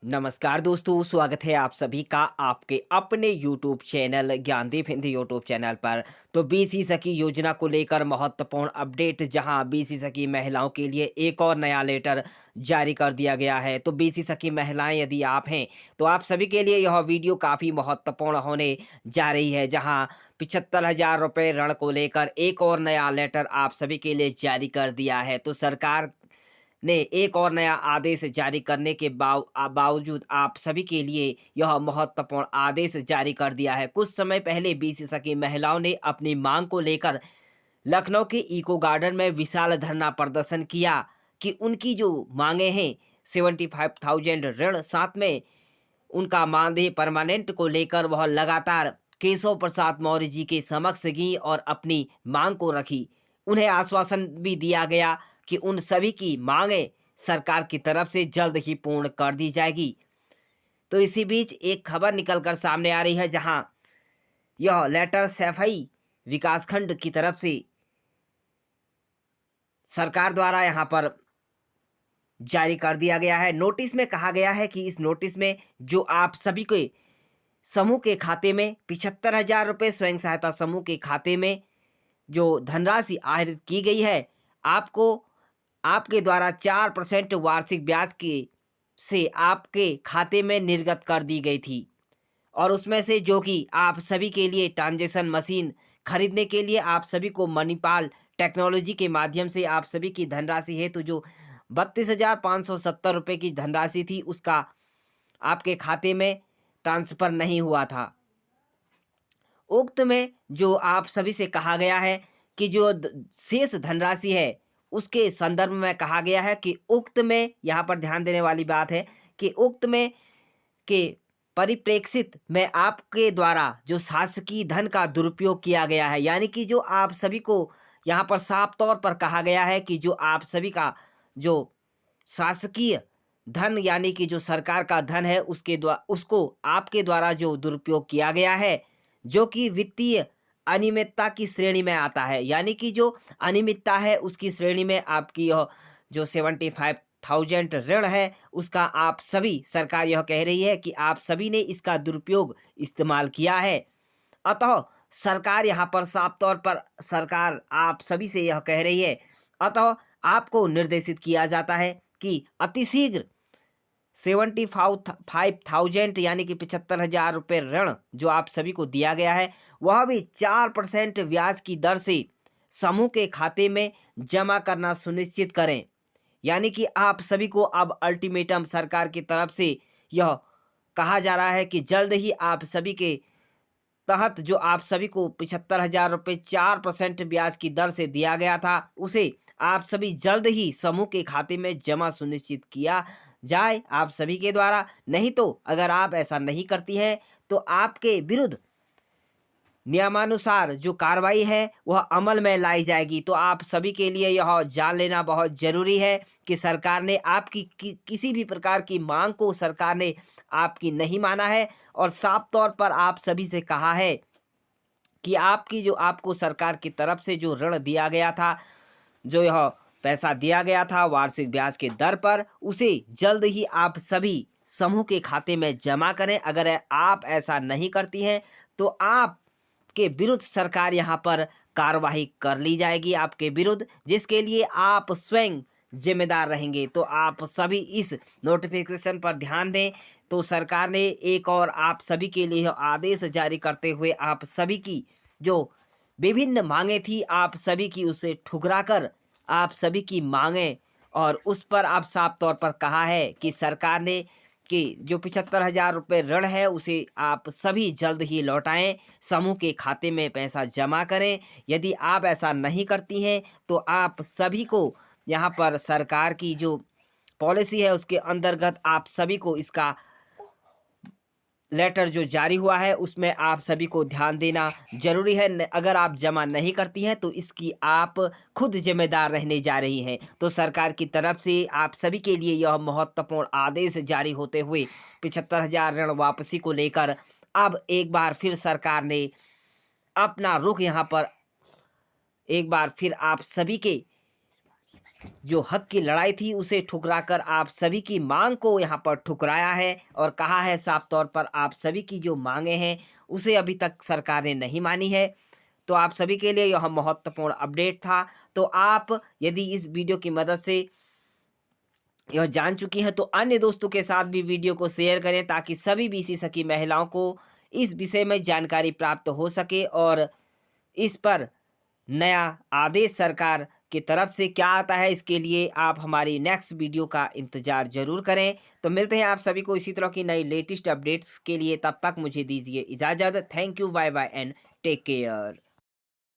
नमस्कार दोस्तों, स्वागत है आप सभी का आपके अपने YouTube channel Gyandeep Hindi YouTube channel पर। तो बीसी सखी योजना को लेकर महत्वपूर्ण अपडेट, जहां बीसी सखी महिलाओं के लिए एक और नया लेटर जारी कर दिया गया है। तो बीसी सखी महिलाएं यदि आप हैं तो आप सभी के लिए यह वीडियो काफ़ी महत्वपूर्ण होने जा रही है, जहां 75,000 रुपये ऋण को लेकर एक और नया लेटर आप सभी के लिए जारी कर दिया है। तो सरकार ने एक और नया आदेश जारी करने के बावजूद आप सभी के लिए यह महत्वपूर्ण आदेश जारी कर दिया है। कुछ समय पहले बीसीसा की महिलाओं ने अपनी मांग को लेकर लखनऊ के इको गार्डन में विशाल धरना प्रदर्शन किया कि उनकी जो मांगे हैं 75,000 ऋण, साथ में उनका मानदेय परमानेंट को लेकर वह लगातार केशव प्रसाद मौर्य जी के समक्ष गई और अपनी मांग को रखी। उन्हें आश्वासन भी दिया गया कि उन सभी की मांगें सरकार की तरफ से जल्द ही पूर्ण कर दी जाएगी। तो इसी बीच एक खबर निकल कर सामने आ रही है, जहां यह लेटर सैफई विकासखंड की तरफ से सरकार द्वारा यहां पर जारी कर दिया गया है। नोटिस में कहा गया है कि इस नोटिस में जो आप सभी के समूह के खाते में 75,000 रुपये स्वयं सहायता समूह के खाते में जो धनराशि आहरित की गई है, आपको आपके द्वारा 4% वार्षिक ब्याज के से आपके खाते में निर्गत कर दी गई थी। और उसमें से जो कि आप सभी के लिए ट्रांजेक्शन मशीन खरीदने के लिए आप सभी को मणिपाल टेक्नोलॉजी के माध्यम से आप सभी की धनराशि है, तो जो 32,570 रुपये की धनराशि थी, उसका आपके खाते में ट्रांसफ़र नहीं हुआ था। उक्त में जो आप सभी से कहा गया है कि जो शेष धनराशि है, उसके संदर्भ में कहा गया है कि उक्त में, यहाँ पर ध्यान देने वाली बात है कि उक्त में के परिप्रेक्षित में आपके द्वारा जो शासकीय धन का दुरुपयोग किया गया है, यानी कि जो आप सभी को यहाँ पर साफ तौर पर कहा गया है कि जो आप सभी का जो शासकीय धन, यानी कि जो सरकार का धन है, उसको आपके द्वारा जो दुरुपयोग किया गया है, जो कि वित्तीय अनियमितता की श्रेणी में आता है। यानी कि जो अनियमितता है उसकी श्रेणी में आपकी यह जो 75,000 ऋण है, उसका आप सभी, सरकार यह कह रही है कि आप सभी ने इसका दुरुपयोग इस्तेमाल किया है। अतः सरकार यहाँ पर साफ तौर पर सरकार आप सभी से यह कह रही है, अतः आपको निर्देशित किया जाता है कि अतिशीघ्र 75,000 यानी कि 75,000 रुपये ऋण जो आप सभी को दिया गया है, वह भी 4% ब्याज की दर से समूह के खाते में जमा करना सुनिश्चित करें। यानी कि आप सभी को अब अल्टीमेटम सरकार की तरफ से यह कहा जा रहा है कि जल्द ही आप सभी के तहत जो आप सभी को 75,000 रुपये 4% ब्याज की दर से दिया गया था, उसे आप सभी जल्द ही समूह के खाते में जमा सुनिश्चित किया जाए आप सभी के द्वारा। नहीं तो अगर आप ऐसा नहीं करती हैं तो आपके विरुद्ध नियमानुसार जो कार्रवाई है वह अमल में लाई जाएगी। तो आप सभी के लिए यह जान लेना बहुत ज़रूरी है कि सरकार ने आपकी किसी भी प्रकार की मांग को सरकार ने आपकी नहीं माना है, और साफ तौर पर आप सभी से कहा है कि आपकी जो आपको सरकार की तरफ से जो ऋण दिया गया था, जो यह पैसा दिया गया था वार्षिक ब्याज के दर पर, उसे जल्द ही आप सभी समूह के खाते में जमा करें। अगर आप ऐसा नहीं करती हैं तो आप के विरुद्ध सरकार यहाँ पर कार्रवाई कर ली जाएगी आपके विरुद्ध, जिसके लिए आप स्वयं जिम्मेदार रहेंगे। तो आप सभी इस नोटिफिकेशन पर ध्यान दें। तो सरकार ने एक और आप सभी के लिए आदेश जारी करते हुए आप सभी की जो विभिन्न मांगे थी, आप सभी की उसे ठुकरा कर आप सभी की मांगे, और उस पर आप साफ तौर पर कहा है कि सरकार ने कि जो 75,000 रुपये ऋण है उसे आप सभी जल्द ही लौटाएं, समूह के खाते में पैसा जमा करें। यदि आप ऐसा नहीं करती हैं तो आप सभी को यहाँ पर सरकार की जो पॉलिसी है उसके अंतर्गत आप सभी को इसका लेटर जो जारी हुआ है उसमें आप सभी को ध्यान देना जरूरी है। अगर आप जमा नहीं करती हैं तो इसकी आप खुद जिम्मेदार रहने जा रही हैं। तो सरकार की तरफ से आप सभी के लिए यह महत्वपूर्ण आदेश जारी होते हुए 75,000 ऋण वापसी को लेकर अब एक बार फिर सरकार ने अपना रुख यहाँ पर एक बार फिर आप सभी के जो हक की लड़ाई थी उसे ठुकराकर आप सभी की मांग को यहाँ पर ठुकराया है और कहा है साफ तौर पर आप सभी की जो मांगे हैं उसे अभी तक सरकार ने नहीं मानी है। तो आप सभी के लिए यह महत्वपूर्ण अपडेट था। तो आप यदि इस वीडियो की मदद से यह जान चुकी हैं तो अन्य दोस्तों के साथ भी वीडियो को शेयर करें ताकि सभी बीसी सखी महिलाओं को इस विषय में जानकारी प्राप्त हो सके और इस पर नया आदेश सरकार की तरफ से क्या आता है इसके लिए आप हमारी नेक्स्ट वीडियो का इंतजार जरूर करें। तो मिलते हैं आप सभी को इसी तरह की नई लेटेस्ट अपडेट्स के लिए, तब तक मुझे दीजिए इजाज़त। Thank you, bye bye and take care.